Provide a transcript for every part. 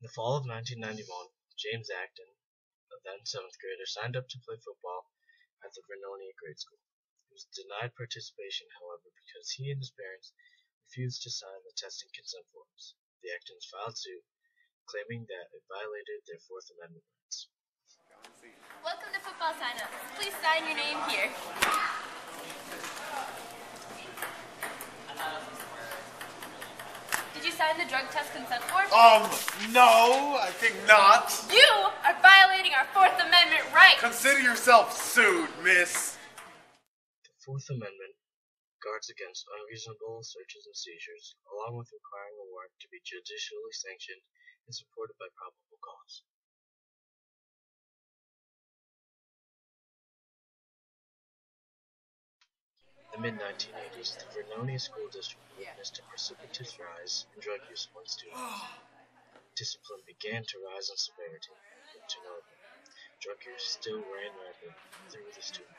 In the fall of 1991, James Acton, a then 7th grader, signed up to play football at the Vernonia grade school. He was denied participation, however, because he and his parents refused to sign the testing consent forms. The Actons filed suit, claiming that it violated their Fourth Amendment rights. Welcome to football sign-ups. Please sign your name here. Did you sign the drug test consent form? No, I think not. You are violating our Fourth Amendment rights. Consider yourself sued, miss. The Fourth Amendment guards against unreasonable searches and seizures, along with requiring a warrant to be judicially sanctioned and supported by probable cause. In the mid-1980s, the Vernonia School District witnessed a precipitous rise in drug use among students. Discipline began to rise in severity, but to no avail. Drug use still ran rampant through the student.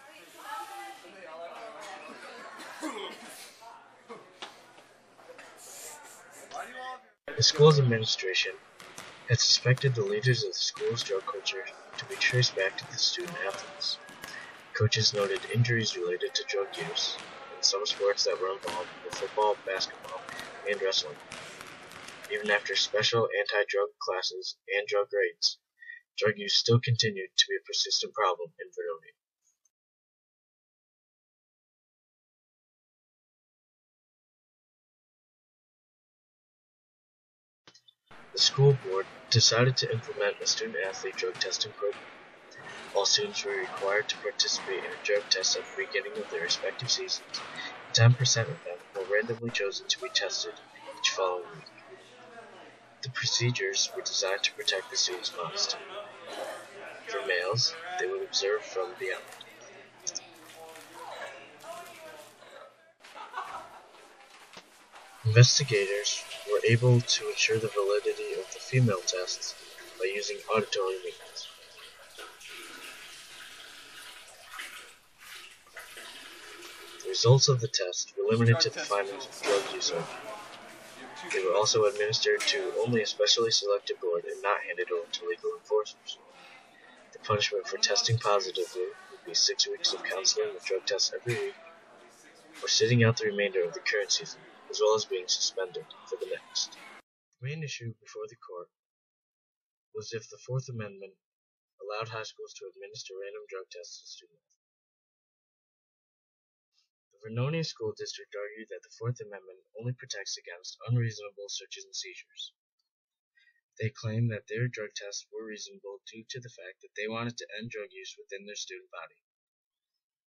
The school's administration had suspected the leaders of the school's drug culture to be traced back to the student athletes. Coaches noted injuries related to drug use in some sports that were involved with football, basketball, and wrestling. Even after special anti-drug classes and drug raids, drug use still continued to be a persistent problem in Vernonia. The school board decided to implement a student-athlete drug testing program. All students were required to participate in a drug test at the beginning of their respective seasons. 10% of them were randomly chosen to be tested each following week. The procedures were designed to protect the students most. For males, they would observe from beyond. Investigators were able to ensure the validity of the female tests by using auditory means. The results of the test were limited to the findings of drug use only. They were also administered to only a specially selected board and not handed over to legal enforcers. The punishment for testing positively would be 6 weeks of counseling with drug tests every week, or sitting out the remainder of the current season, as well as being suspended for the next. The main issue before the court was if the Fourth Amendment allowed high schools to administer random drug tests to students. The Vernonia School District argued that the Fourth Amendment only protects against unreasonable searches and seizures. They claimed that their drug tests were reasonable due to the fact that they wanted to end drug use within their student body.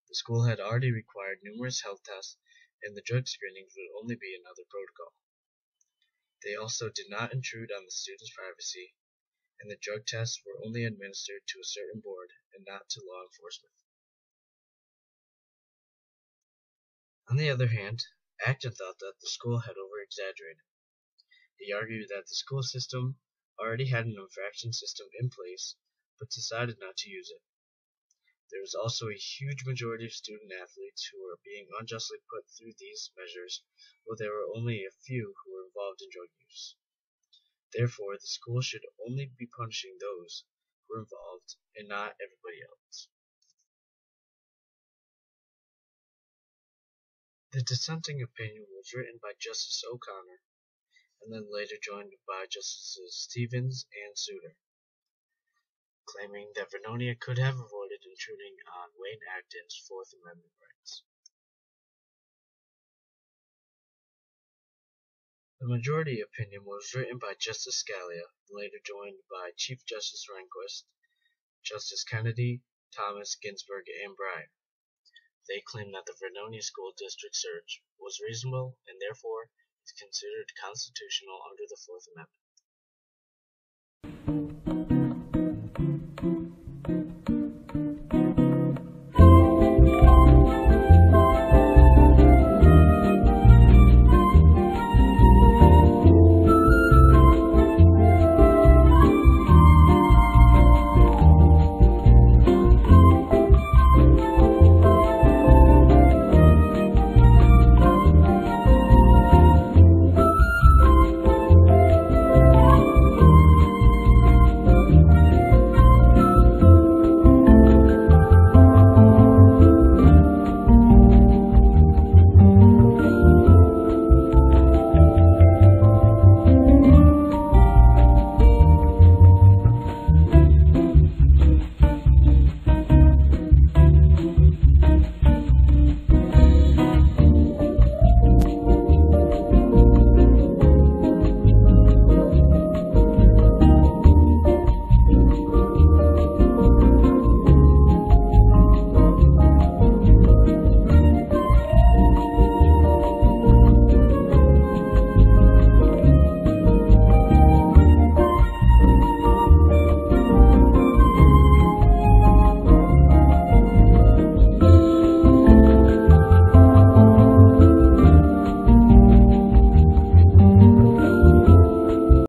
The school had already required numerous health tests, and the drug screenings would only be another protocol. They also did not intrude on the students' privacy, and the drug tests were only administered to a certain board and not to law enforcement. On the other hand, Acton thought that the school had over-exaggerated. He argued that the school system already had an infraction system in place, but decided not to use it. There was also a huge majority of student athletes who were being unjustly put through these measures, while there were only a few who were involved in drug use. Therefore, the school should only be punishing those who were involved and not everybody else. The dissenting opinion was written by Justice O'Connor, and then later joined by Justices Stevens and Souter, claiming that Vernonia could have avoided intruding on Wayne Acton's Fourth Amendment rights. The majority opinion was written by Justice Scalia, and later joined by Chief Justice Rehnquist, Justice Kennedy, Thomas, Ginsburg, and Breyer. They claimed that the Vernonia School District search was reasonable and therefore is considered constitutional under the Fourth Amendment.